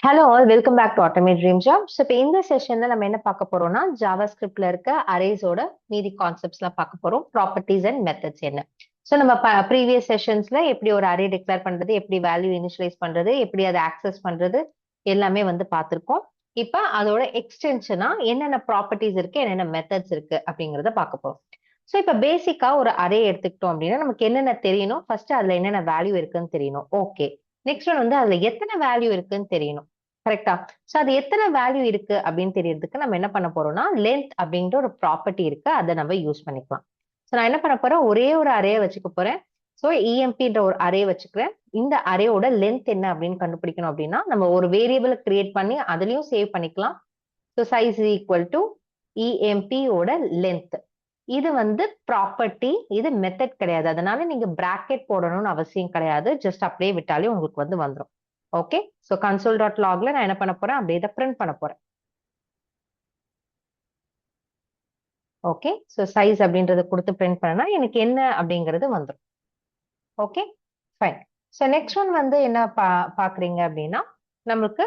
Hello all welcome back to automate dream job. So இப்போ இந்த செஷன்ல நம்ம என்ன பார்க்க போறோம்னா ஜாவா ஸ்கிரிப்ட்ல இருக்க அரேஸோட மீதி கான்செப்ட்ஸ்லாம் பார்க்க போறோம். ப்ராப்பர்ட்டிஸ் அண்ட் மெத்தட்ஸ் என்ன. ஸோ நம்ம ப்ரீவியஸ் செஷன்ஸ்ல எப்படி ஒரு அரே டிக்ளேர் பண்றது, எப்படி வேல்யூ இனிஷியலைஸ் பண்றது, எப்படி அதை ஆக்சஸ் பண்றது எல்லாமே வந்து பார்த்துருக்கோம். இப்போ அதோட எக்ஸ்டென்ஷனா என்னென்ன ப்ராப்பர்ட்டிஸ் இருக்கு, என்னென்ன மெத்தட்ஸ் இருக்கு அப்படிங்கிறத பார்க்க போறோம். ஸோ இப்போ பேசிக்கா ஒரு அரே எடுத்துக்கிட்டோம் அப்படின்னா நமக்கு என்னென்ன தெரியணும், ஃபர்ஸ்ட் அதுல என்னென்ன வேல்யூ இருக்குன்னு தெரியணும். ஓகே, நெக்ஸ்ட் ஒன் வந்து அதுல எத்தனை வேல்யூ இருக்குன்னு தெரியணும். கரெக்டா? சோ அது எத்தனை வேல்யூ இருக்கு அப்படின்னு தெரியறதுக்கு நம்ம என்ன பண்ண போறோம்னா லென்த் அப்படின்ற ஒரு ப்ராப்பர்ட்டி இருக்கு, அதை நம்ம யூஸ் பண்ணிக்கலாம். சோ நான் என்ன பண்ண போறேன், ஒரே ஒரு அரேயை வச்சுக்க போறேன். சோ இஎம்பின்ற ஒரு அரே வச்சுக்கிறேன். இந்த அரேயோட லென்த் என்ன அப்படின்னு கண்டுபிடிக்கணும் அப்படின்னா நம்ம ஒரு வேரியபிள் கிரியேட் பண்ணி அதுலயும் சேவ் பண்ணிக்கலாம். ஸோ சைஸ் ஈக்குவல் டு இஎம்பியோட லென்த். இது வந்து ப்ராப்பர்ட்டி, இது மெத்தட் கிடையாது. அதனால நீங்க பிராக்கெட் போடணும்னு அவசியம் கிடையாது. ஜஸ்ட் அப்படியே விட்டாலே உங்களுக்கு வந்து வந்துடும். ஓகே, ஸோ console.logல நான் என்ன பண்ண போறேன், அப்படியே இதை பிரிண்ட் பண்ண போறேன். ஓகே, ஸோ சைஸ் அப்படின்றத கொடுத்து பிரிண்ட் பண்ணனா எனக்கு என்ன அப்படிங்கிறது வந்துடும். Okay, fine. So next one வந்து என்ன பாக்குறீங்க அப்படின்னா நமக்கு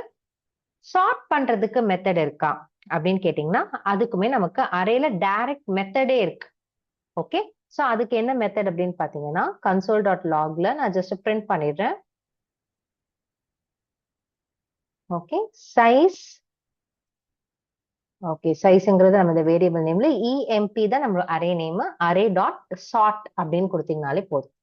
சார்ட் பண்றதுக்கு மெத்தட் இருக்கா அப்படின்னு கேட்டீங்கன்னா அதுக்குமே நமக்கு அரேல டைரக்ட் மெத்தடே இருக்கு. ஓகே, ஸோ அதுக்கு என்ன மெத்தட் அப்படின்னு பாத்தீங்கன்னா console.logல நான் ஜஸ்ட் பிரிண்ட் பண்ணிடுறேன். Okay, size. ஓகே, சைஸ்ங்கிறது நம்ம வேரியபிள் நேம்ல இஎம்பி தான் நம்ம array name. Array dot chart அப்படின்னு கொடுத்தீங்கனாலே போதும்.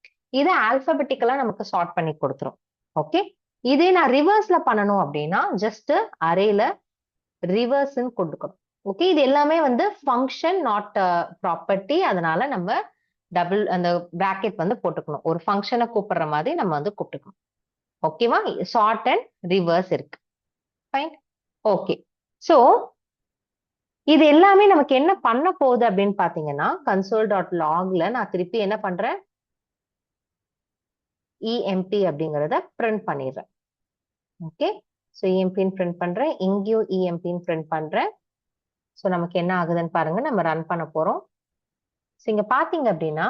இது ஆல்பபெட்டிக்கலா நமக்கு சார்ட் பண்ணி கொடுத்துரும். ஓகே, இதே நான் ரிவர்ஸ்ல பண்ணணும் அப்படின்னா ஜஸ்ட் அரேல ரிவர்ஸ்ன்னு கொடுக்கணும். ஓகே, இது எல்லாமே வந்து ஃபங்க்ஷன் நாட் ப்ராப்பர்ட்டி. அதனால நம்ம டபுள் அந்த பிராக்கெட் வந்து போட்டுக்கணும். ஒரு ஃபங்க்ஷனை கூப்பிடுற மாதிரி நம்ம வந்து கூப்பிட்டுக்கணும். ஓகேவா? சார்ட் அண்ட் ரிவர்ஸ் இருக்கு. ஃபைன். ஓகே, ஸோ இது எல்லாமே நமக்கு என்ன பண்ண போகுது அப்படின்னு பாத்தீங்கன்னா console.logல நான் திருப்பி என்ன பண்றேன், இஎம்பி அப்படிங்கறத பிரிண்ட் பண்ணிடுறேன். ஓகே, ஸோ இஎம்பின்னு பிரிண்ட் பண்றேன், இங்கேயும் இஎம்பின்னு பிரிண்ட் பண்றேன். ஸோ நமக்கு என்ன ஆகுதுன்னு பாருங்க, நம்ம ரன் பண்ண போறோம். ஸோ இங்க பாத்தீங்க அப்படின்னா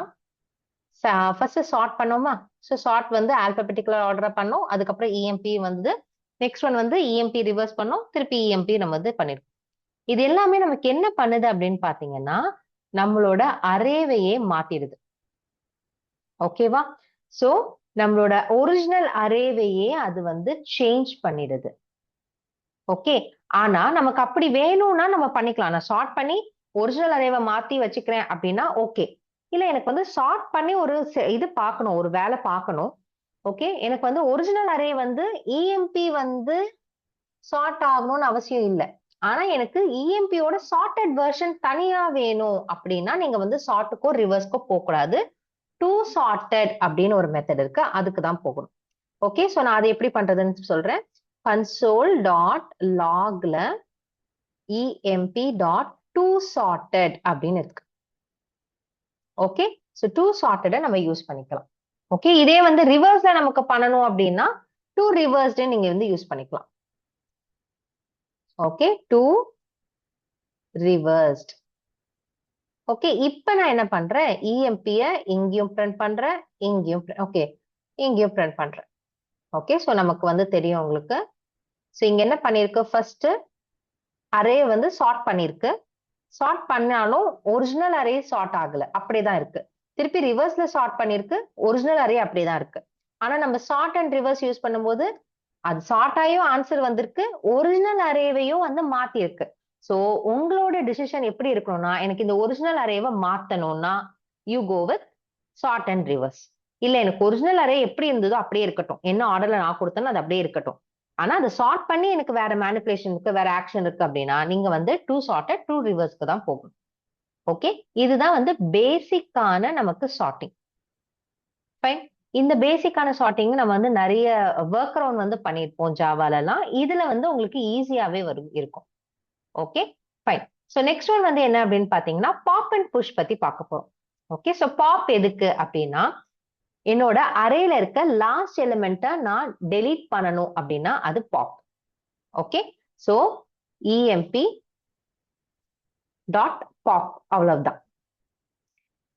ஃபர்ஸ்ட் சார்ட் பண்ணோமா. ஸோ சார்ட் வந்து ஆல்பபெட்டிக்கல் ஆர்டரா பண்ணோம், அதுக்கப்புறம் இஎம்பி வந்து நெக்ஸ்ட் ஒன் வந்து இஎம்பி ரிவர்ஸ் பண்ணோம், திருப்பி இஎம்பி நம்ம வந்து பண்ணிருக்கோம். இது எல்லாமே நமக்கு என்ன பண்ணுது அப்படின்னு பாத்தீங்கன்னா நம்மளோட அரேவையே மாத்திடுது. ஓகேவா? சோ நம்மளோட ஒரிஜினல் அரேவையே அது வந்து சேஞ்ச் பண்ணிடுது. ஓகே, ஆனா நமக்கு அப்படி வேணும்னா நம்ம பண்ணிக்கலாம். நான் சார்ட் பண்ணி ஒரிஜினல் அரேவை மாத்தி வச்சுக்கிறேன் அப்படின்னா ஓகே. இல்ல எனக்கு வந்து சார்ட் பண்ணி ஒரு இது பார்க்கணும், ஒரு வேலை பார்க்கணும். ஓகே, எனக்கு வந்து ஒரிஜினல் அரே வந்து இஎம்பி வந்து சார்ட் ஆகணும்னு அவசியம் இல்லை. ஆனா எனக்கு இஎம்பியோட சார்ட்டட் வெர்ஷன் தனியா வேணும் அப்படின்னா நீங்க வந்து சார்ட்டுக்கோ ரிவர்ஸ்க்கோ போக கூடாது. டு சார்ட்டட் அப்படின்னு ஒரு மெத்தட் இருக்கு, அதுக்கு தான் போகணும். ஓகே, ஸோ நான் அதை எப்படி பண்றதுன்னு சொல்றேன். console.logல emp.toSorted அப்படின்னு இருக்கு. ஓகே, ஸோ டு சார்ட்டட நம்ம யூஸ் பண்ணிக்கலாம். ஓகே, இதே வந்து ரிவர்ஸ்ல நமக்கு பண்ணணும் அப்படின்னா டு ரிவர்ஸ்டு நீங்க வந்து யூஸ் பண்ணிக்கலாம். Okay, to reversed. ஓகே, இப்ப நான் என்ன பண்றேன், இஎம்பிய இங்கேயும் பிரிண்ட் பண்றேன், இங்கேயும் ஓகே இங்கேயும் பிரிண்ட் பண்றேன். ஓகே, ஸோ நமக்கு வந்து தெரியும் உங்களுக்கு. ஸோ இங்க என்ன பண்ணிருக்கு, ஃபர்ஸ்ட் அரே வந்து சார்ட் பண்ணிருக்கு. சார்ட் பண்ணாலும் ஒரிஜினல் அரே சார்ட் ஆகல, அப்படியேதான் இருக்கு. திருப்பி ரிவர்ஸ்ல சார்ட் பண்ணிருக்கு, ஒரிஜினல் அரே அப்படியேதான் இருக்கு. ஆனா நம்ம சார்ட் அண்ட் ரிவர்ஸ் யூஸ் பண்ணும்போது அது சார்ட் ஆயும் ஆன்சர் வந்திருக்கு, ஒரிஜினல் அரேவையும் வந்து மாத்தி இருக்கு. சோ உங்களோட டிசிஷன் எப்படி இருக்கணும்னா எனக்கு இந்த ஒரிஜினல் அரேவை மாத்தணும்னா you go with sort and reverse. இல்ல எனக்கு ஒரிஜினல் அரே எப்படி இருந்ததோ அப்படியே இருக்கட்டும், என்ன ஆர்டர்ல நான் கொடுத்தேனோ அது அப்படியே இருக்கட்டும், ஆனா அதை சார்ட் பண்ணி எனக்கு வேற மேனிபுலேஷன் இருக்கு, வேற ஆக்ஷன் இருக்கு அப்படின்னா நீங்க வந்து டூ சார்ட்டட் டூ ரிவர்ஸ்க்கு தான் போகணும். ஓகே, இதுதான் வந்து பேசிக்கான நமக்கு சார்ட்டிங். ஃபைன். இந்த பேசிக்கான சார்ட்டிங் நம்ம வந்து நிறைய ஒர்க் அரவுண்ட் வந்து பண்ணியிருப்போம் ஜாவாலலாம். இதுல வந்து உங்களுக்கு ஈஸியாவே வரும் இருக்கும். Okay, fine. So next one வந்து என்ன அப்படின்னு பாத்தீங்கன்னா பாப் அண்ட் புஷ் பத்தி பார்க்க போறோம். ஓகே, ஸோ பாப் எதுக்கு அப்படின்னா என்னோட அரேல இருக்க லாஸ்ட் எலிமெண்ட்டை நான் டெலீட் பண்ணணும் அப்படின்னா அது pop. Okay, so emp dot pop அவ்வளவுதான்.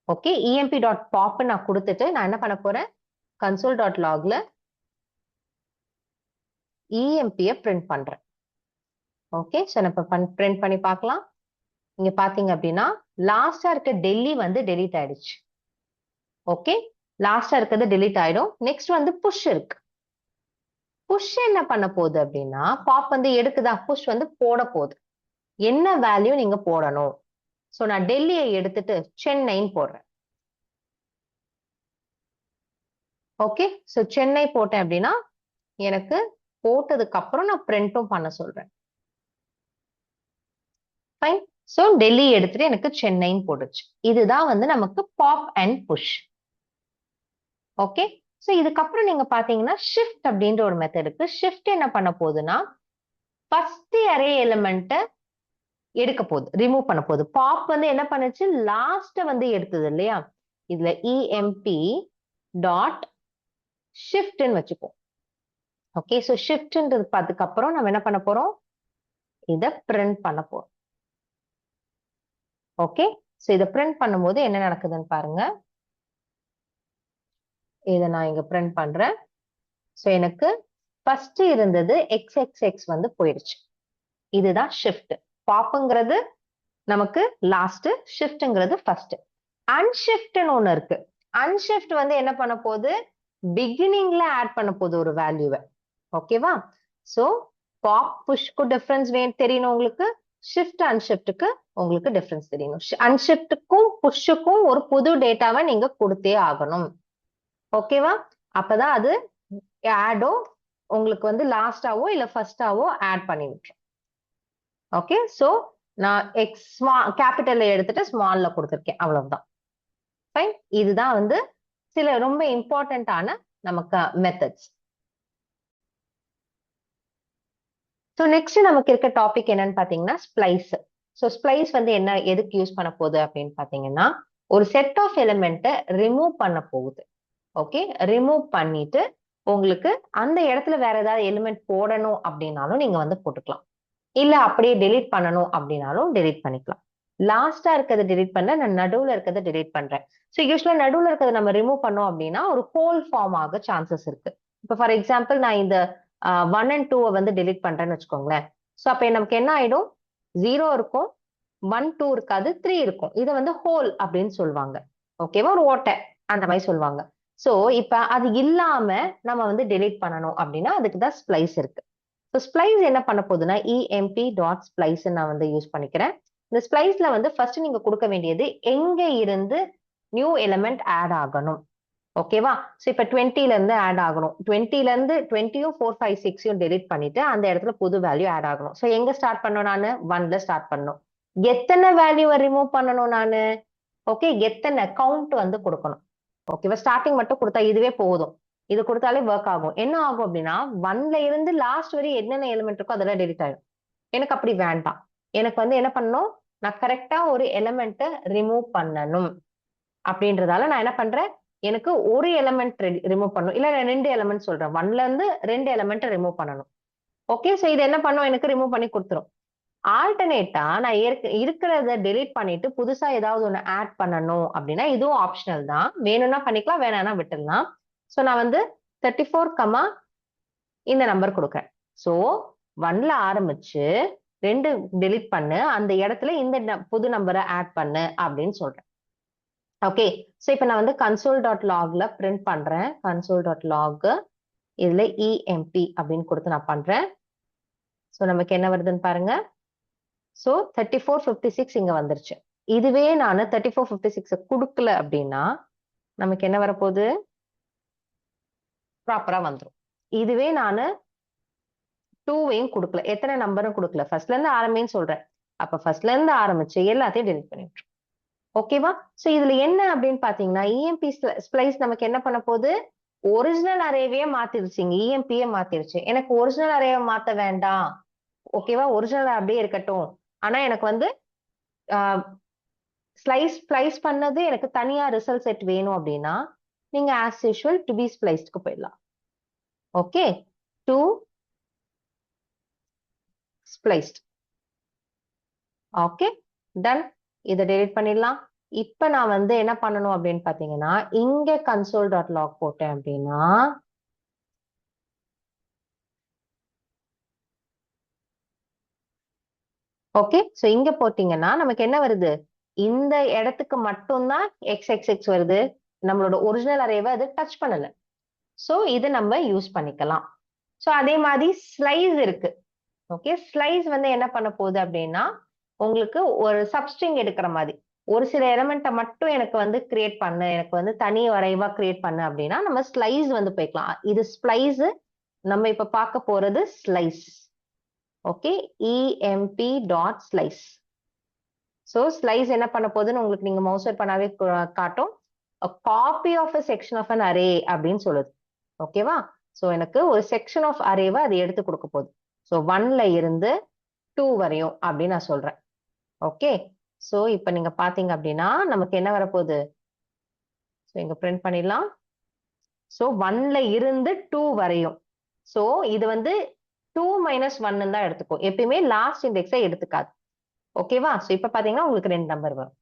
ஓகே, இஎம்பி டாட் பாப் நான் கொடுத்துட்டு நான் என்ன பண்ண போறேன், console.logல இஎம்பியை பிரிண்ட் பண்றேன். ஓகே, ஸோ நான் இப்போ பிரிண்ட் பண்ணி பார்க்கலாம். இங்க பாத்தீங்க அப்படின்னா லாஸ்டா இருக்க டெல்லி வந்து டெலீட் ஆயிடுச்சு. ஓகே, லாஸ்டா இருக்கிறது டெலீட் ஆயிடும். நெக்ஸ்ட் வந்து புஷ் இருக்கு. புஷ் என்ன பண்ண போகுது அப்படின்னா பாப் வந்து எடுக்குதா, புஷ் வந்து போட போகுது. என்ன வேல்யூ நீங்க போடணும்? ஸோ நான் டெல்லியை எடுத்துட்டு சென்னைன்னு போடுறேன். ஓகே, ஸோ சென்னை போட்டேன் அப்படின்னா எனக்கு போட்டதுக்கு அப்புறம் நான் பிரிண்டும் பண்ண சொல்றேன். ஃபைன். ஸோ டெல்லி எடுத்துட்டு எனக்கு சென்னைன்னு போட்டுச்சு. இதுதான் வந்து நமக்கு pop and push. Okay, so இதுக்கப்புறம் நீங்க பாத்தீங்கன்னா ஷிஃப்ட் அப்படின்ற ஒரு மெத்தட் இருக்கு. ஷிஃப்ட் என்ன பண்ண போகுதுன்னா ஃபர்ஸ்ட் அரே எலிமெண்ட்டை எடுக்க போகுது, ரிமூவ் பண்ண போகுது. பாப் வந்து என்ன பண்ணுச்சு, லாஸ்ட் வந்து எடுத்தது இல்லையா? இதுல இஎம்பி டாட் ஷிஃப்ட்னு வச்சுக்கோ. ஓகே, ஸோ ஷிஃப்ட்ன்றது அதுக்கு அப்புறம் நம்ம என்ன பண்ண போறோம், இதை பிரிண்ட் பண்ண போறோம். ஓகே, ஸோ இதை பிரிண்ட் பண்ணும்போது என்ன நடக்குதுன்னு பாருங்க. இதை நான் இங்க பிரிண்ட் பண்றேன். ஸோ எனக்கு ஃபர்ஸ்ட் இருந்தது எக்ஸ் வந்து போயிடுச்சு. இதுதான் ஷிஃப்ட். பாப்புங்கிறது நமக்கு லாஸ்ட், ஷிஃப்ட்ங்கிறது ஃபர்ஸ்ட். அன்ஷிஃப்ட்னு ஒண்ணு இருக்கு. அன்ஷிஃப்ட் வந்து என்ன பண்ண போகுது, பிகினிங்ல ஆட் பண்ண போகுது ஒரு வேல்யூவை. ஓகேவா? சோ பாப் புஷ்க்கு டிஃபரன்ஸ் தெரியணும் உங்களுக்கு, ஷிஃப்ட் அன்ஷிஃப்ட்டுக்கு உங்களுக்கு டிஃபரன்ஸ் தெரியணும். அன்ஷிஃப்ட்டுக்கும் புஷ்ஷுக்கும் ஒரு புது டேட்டாவை நீங்க கொடுத்தே ஆகணும். ஓகேவா? அப்பதான் அது ஆடோ உங்களுக்கு வந்து லாஸ்டாவோ இல்ல ஃபர்ஸ்டாவோ ஆட் பண்ணி விட்டுரும். ஓகே, சோ நான் எக்ஸ் கேபிட்டல்ல எடுத்துட்டு ஸ்மால்ல கொடுத்துருக்கேன், அவ்வளவுதான். ஃபைன். இதுதான் வந்து சில ரொம்ப இம்பார்ட்டன்டான நமக்கு மெத்தட்ஸ். ஸோ நெக்ஸ்ட் நமக்கு இருக்க டாபிக் என்னன்னு பாத்தீங்கன்னா ஸ்பிளைஸ். ஸோ ஸ்பிளைஸ் வந்து என்ன, எதுக்கு யூஸ் பண்ண போகுது அப்படின்னு பாத்தீங்கன்னா ஒரு செட் ஆஃப் எலிமெண்ட்டை ரிமூவ் பண்ண போகுது. ஓகே, ரிமூவ் பண்ணிட்டு உங்களுக்கு அந்த இடத்துல வேற ஏதாவது எலிமெண்ட் போடணும் அப்படின்னாலும் நீங்க வந்து போட்டுக்கலாம், இல்ல அப்படியே டெலீட் பண்ணணும் அப்படின்னாலும் டெலீட் பண்ணிக்கலாம். லாஸ்டா இருக்கிறத டெலீட் பண்ண, நான் நடுவுல இருக்கிறத டெலீட் பண்றேன். ஸோ யூஸ்வலா நடுவுல இருக்கிறத நம்ம ரிமூவ் பண்ணோம் அப்படின்னா ஒரு ஹோல் ஃபார்ம் ஆக சான்சஸ் இருக்கு. இப்போ ஃபார் எக்ஸாம்பிள் நான் இந்த 1 and 2 வந்து டெலீட் பண்றேன்னு வச்சுக்கோங்களேன். ஸோ அப்ப நமக்கு என்ன ஆயிடும், 0 இருக்கும், 1 2 இருக்காது, 3 இருக்கும். இதை வந்து ஹோல் அப்படின்னு சொல்லுவாங்க. ஓகேவா? ஒரு ஓட்டை அந்த மாதிரி சொல்லுவாங்க. ஸோ இப்ப அது இல்லாம நம்ம வந்து டெலீட் பண்ணணும் அப்படின்னா அதுக்கு தான் ஸ்பிளைஸ் இருக்கு. ஸோ ஸ்பிளைஸ் என்ன பண்ண போகுதுன்னா இஎம்பி டாட் ஸ்பிளைஸ் நான் வந்து யூஸ் பண்ணிக்கிறேன். இந்த ஸ்பிளைஸ்ல வந்து ஃபர்ஸ்ட் நீங்க கொடுக்க வேண்டியது எங்க இருந்து நியூ எலிமெண்ட் ஆட் ஆகணும். ஓகேவா? ஸோ இப்ப 20ல இருந்து ஆட் ஆகணும். 20ல இருந்து 20யும் 4 5 6யும் டெலிட் பண்ணிட்டு அந்த இடத்துல புது வேல்யூ ஆட் ஆகணும். ஸோ எங்க ஸ்டார்ட் பண்ணணும், நானு 1ல ஸ்டார்ட் பண்ணணும். எத்தனை வேல்யூவை ரிமூவ் பண்ணணும் நானு, ஓகே, எத்தனை கவுண்ட் வந்து கொடுக்கணும். ஓகேவா? ஸ்டார்டிங் மட்டும் கொடுத்தா இதுவே போதும், இது கொடுத்தாலே ஒர்க் ஆகும். என்ன ஆகும் அப்படின்னா 1ல இருந்து லாஸ்ட் வரை என்னென்ன எலிமெண்ட் இருக்கோ அதெல்லாம் டெலிட் ஆயிடும். எனக்கு அப்படி வேண்டாம். எனக்கு வந்து என்ன பண்ணணும், நான் கரெக்டா ஒரு எலிமெண்ட்டை ரிமூவ் பண்ணணும். அப்படின்றதால நான் என்ன பண்றேன், எனக்கு ஒரு எலிமெண்ட் ரிமூவ் பண்ணணும், இல்ல நான் 2 எலிமெண்ட் சொல்றேன். 1ல இருந்து 2 எலிமெண்ட் ரிமூவ் பண்ணணும். ஓகே, சோ இது என்ன பண்ணும், எனக்கு ரிமூவ் பண்ணி கொடுத்துரும். ஆல்டர்னேட்டா நான் இருக்கிறத டெலீட் பண்ணிட்டு புதுசா ஏதாவது ஒண்ணு ஆட் பண்ணணும் அப்படின்னா இதுவும் ஆப்ஷனல் தான். வேணும்னா பண்ணிக்கலாம், வேணாம்னா விட்டுடலாம். சோ நான் வந்து 34, இந்த நம்பர் கொடுக்குறேன். சோ 1ல ஆரம்பிச்சு 2 டெலீட் பண்ணு, அந்த இடத்துல இந்த புது நம்பரை ஆட் பண்ணு அப்படின்னு சொல்றேன். ஓகே, சோ இப்ப நான் வந்து console.logல பிரிண்ட் பண்றேன். console.log இதுல இஎம்பி அப்படின்னு கொடுத்து நான் பண்றேன். சோ நமக்கு என்ன வருதுன்னு பாருங்க. சோ 34 56 இங்க வந்துருச்சு. இதுவே நான் 34 56 கொடுக்கல அப்படின்னா நமக்கு என்ன வரப்போகுது, ப்ராப்பரா வந்துடும். இதுவே நானு 2வையும் கொடுக்கல, எத்தனை நம்பரும் கொடுக்கல, ஃபர்ஸ்ட்ல இருந்து ஆரம்பின்னு சொல்றேன். அப்ப ஃபர்ஸ்ட்ல இருந்து ஆரம்பிச்சு எல்லாத்தையும் டெலிட் பண்ணிவிட்டுரும். ஓகேவா? சோ இதுல என்ன அப்படின்னு பாத்தீங்கன்னா இஎம்பி ஸ்பிளைஸ் நமக்கு என்ன பண்ண போகுது, ஒரிஜினல் அரேவையே மாத்திருச்சுங்க, இஎம்பியே மாத்திருச்சு. எனக்கு ஒரிஜினல் அரேவை மாத்த வேண்டாம், ஓகேவா, ஒரிஜினல் அப்படியே இருக்கட்டும், ஆனா எனக்கு வந்து ஸ்பிளைஸ் பண்ணது எனக்கு தனியா ரிசல்ட் செட் வேணும் அப்படின்னா நீங்க ஆஸ் யூஷுவல் டு பி ஸ்பிளைஸ்க்கு போயிடலாம். Okay, to spliced. Okay, done. இதை டெலிட் பண்ணிடலாம். இப்ப நான் வந்து என்ன பண்ணணும் அப்படின்னு பாத்தீங்கன்னா இங்க console.log போட்டேன் அப்படின்னா ஓகே, சோ இங்க போட்டீங்கன்னா நமக்கு என்ன வருது, இந்த இடத்துக்கு மட்டும்தான் எக்ஸ் எக்ஸ் எக்ஸ் வருது, நம்மளோட ஒரிஜினல் அரேவை அது டச் பண்ணல. சோ இது நம்ம யூஸ் பண்ணிக்கலாம். சோ அதே மாதிரி ஸ்லைஸ் இருக்கு. ஓகே, ஸ்லைஸ் வந்து என்ன பண்ண போகுது அப்படின்னா, உங்களுக்கு ஒரு சப்ஸ்ட்ரிங் எடுக்கிற மாதிரி ஒரு சில எலிமெண்ட்டை மட்டும் எனக்கு வந்து கிரியேட் பண்ணு, எனக்கு வந்து தனி வரைவா கிரியேட் பண்ணு அப்படின்னா நம்ம ஸ்லைஸ் வந்து போய்க்கலாம். இது ஸ்ப்ளைஸ், நம்ம இப்ப பார்க்க போறது slice. Okay, emp dot slice. So slice என்ன பண்ண போகுதுன்னு உங்களுக்கு நீங்க மவுசர் பண்ணாவே காட்டும். Copy of a section of an array அப்படின்னு சொல்லுது. ஓகேவா? ஸோ எனக்கு ஒரு செக்ஷன் ஆஃப் அரேவை அது எடுத்து கொடுக்க போகுது. ஸோ 1ல இருந்து 2 வரையும் அப்படின்னு நான் சொல்றேன். ஓகே, ஸோ இப்போ நீங்க பாத்தீங்க அப்படின்னா நமக்கு என்ன வரப்போகுது, ஸோ இங்க பிரிண்ட் பண்ணிடலாம். ஸோ 1ல இருந்து 2 வரையும். ஸோ இது வந்து 2 மைனஸ் 1 தான் எடுத்துக்கும், எப்பயுமே லாஸ்ட் இண்டெக்ஸை எடுத்துக்காது. ஓகேவா? ஸோ இப்போ பாத்தீங்கன்னா உங்களுக்கு 2 நம்பர் வரும்.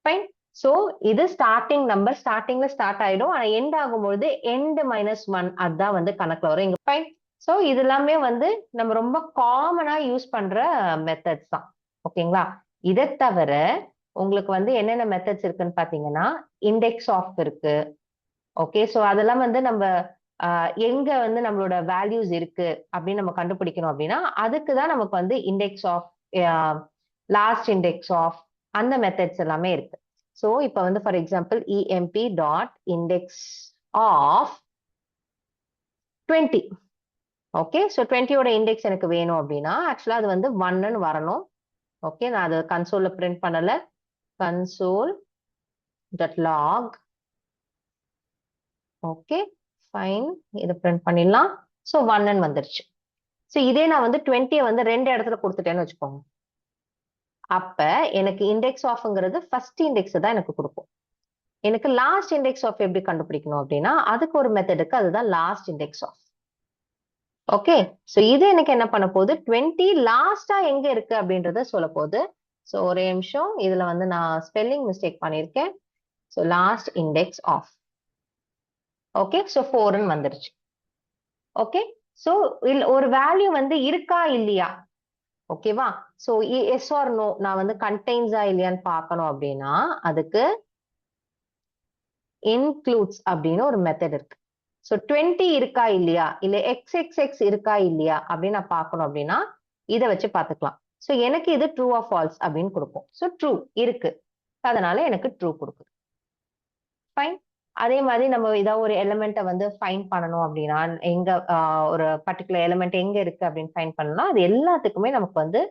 ஃபைன். சோ இது ஸ்டார்டிங் நம்பர், ஸ்டார்டிங்ல ஸ்டார்ட் ஆயிடும், ஆனா எண்ட் ஆகும்போது எண்ட் -1 அதான் வந்து கணக்குல வரும் இங்க. ஃபைன். சோ இது எல்லாமே வந்து நம்ம ரொம்ப காமனா யூஸ் பண்ற மெத்தட்ஸ் தான். ஓகேங்களா? இதை தவிர உங்களுக்கு வந்து என்னென்ன மெத்தட்ஸ் இருக்குன்னு பாத்தீங்கன்னா, இண்டெக்ஸ் ஆஃப் இருக்கு. ஓகே, சோ அதெல்லாம் வந்து நம்ம எங்க வந்து நம்மளோட வேல்யூஸ் இருக்கு அப்படின்னு நம்ம கண்டுபிடிக்கணும் அப்படின்னா அதுக்கு தான் நமக்கு வந்து index of, last index of, அந்த மெத்தட்ஸ் எல்லாமே இருக்கு. ஸோ இப்போ வந்து ஃபார் எக்ஸாம்பிள் எம்ப் dot index of 20. Okay, so 20யோட இண்டெக்ஸ் எனக்கு வேணும் அப்படின்னா ஆக்சுவலா அது வந்து 1ன்னு வரணும். ஓகே, நான் அது கன்சோல்ல பிரிண்ட் பண்ணல. Console dot log. Okay, fine, இதை பிரிண்ட் பண்ணிடலாம். ஸோ 1ன்னு வந்துருச்சு. ஸோ இதே நான் வந்து 20யை வந்து 2 இடத்துல கொடுத்துட்டேன்னு வச்சுக்கோங்க, அப்ப எனக்கு இண்டெக்ஸ் ஆஃப்ங்கிறது ஃபர்ஸ்ட் இண்டெக்ஸ் தான் எனக்கு கொடுக்கும். எனக்கு லாஸ்ட் இண்டெக்ஸ் ஆஃப் எப்படி கண்டுபிடிக்கணும் அப்படின்னா அதுக்கு ஒரு மெத்தடுக்கு, அதுதான் last index of. Okay, so இது எனக்கு என்ன பண்ண போகுது, 20 லாஸ்டா எங்க இருக்கு அப்படின்றத சொல்ல போகுது. ஸோ ஒரே நிமிஷம், இதுல வந்து நான் ஸ்பெல்லிங் மிஸ்டேக் பண்ணியிருக்கேன். So last index of. Okay, so 4ன்னு வந்துருச்சு. ஓகே, ஸோ ஒரு வேல்யூ வந்து இருக்கா இல்லையா, ஓகேவா? சோ எஸ் ஆர் நோ நான் வந்து கண்டெய்ன்ஸா இல்லையான்னு பார்க்கணும் அப்படின்னா அதுக்கு இன்க்ளூட்ஸ் அப்படின்னு ஒரு மெத்தட் இருக்கு. ஸோ 20 இருக்கா இல்லையா, இல்ல எக்ஸ் இருக்கா இல்லையா அப்படின்னு நான் பார்க்கணும் அப்படின்னா இதை வச்சு பார்த்துக்கலாம். ஸோ எனக்கு இது ட்ரூ ஆர் ஃபால்ஸ் அப்படின்னு கொடுக்கும். ஸோ ட்ரூ இருக்கு, அதனால எனக்கு ட்ரூ கொடுக்குது. ஃபைன். அதே மாதிரி நம்ம ஏதாவது ஒரு எலிமெண்ட்டை வந்து ஃபைன் பண்ணணும் அப்படின்னா எங்க ஒரு பர்டிகுலர் எலிமெண்ட் எங்க இருக்கு அப்படின்னு ஃபைன் பண்ணலாம், அது எல்லாத்துக்குமே நமக்கு வந்து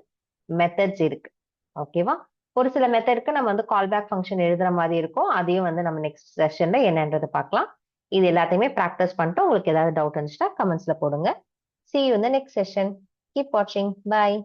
மெத்தட்ஸ் இருக்கு. ஓகேவா? ஒரு சில மெத்தட்க்கு நம்ம வந்து கால் பேக் ஃபங்க்ஷன் எழுதுற மாதிரி இருக்கும், அதையும் வந்து நம்ம நெக்ஸ்ட் செஷன்ல என்னன்றது பார்க்கலாம். இது எல்லாத்தையுமே ப்ராக்டிஸ் பண்ணிட்டு உங்களுக்கு ஏதாவது டவுட் இருந்துச்சுன்னா கமெண்ட்ஸ்ல போடுங்க. See you in the next session. Keep watching. Bye.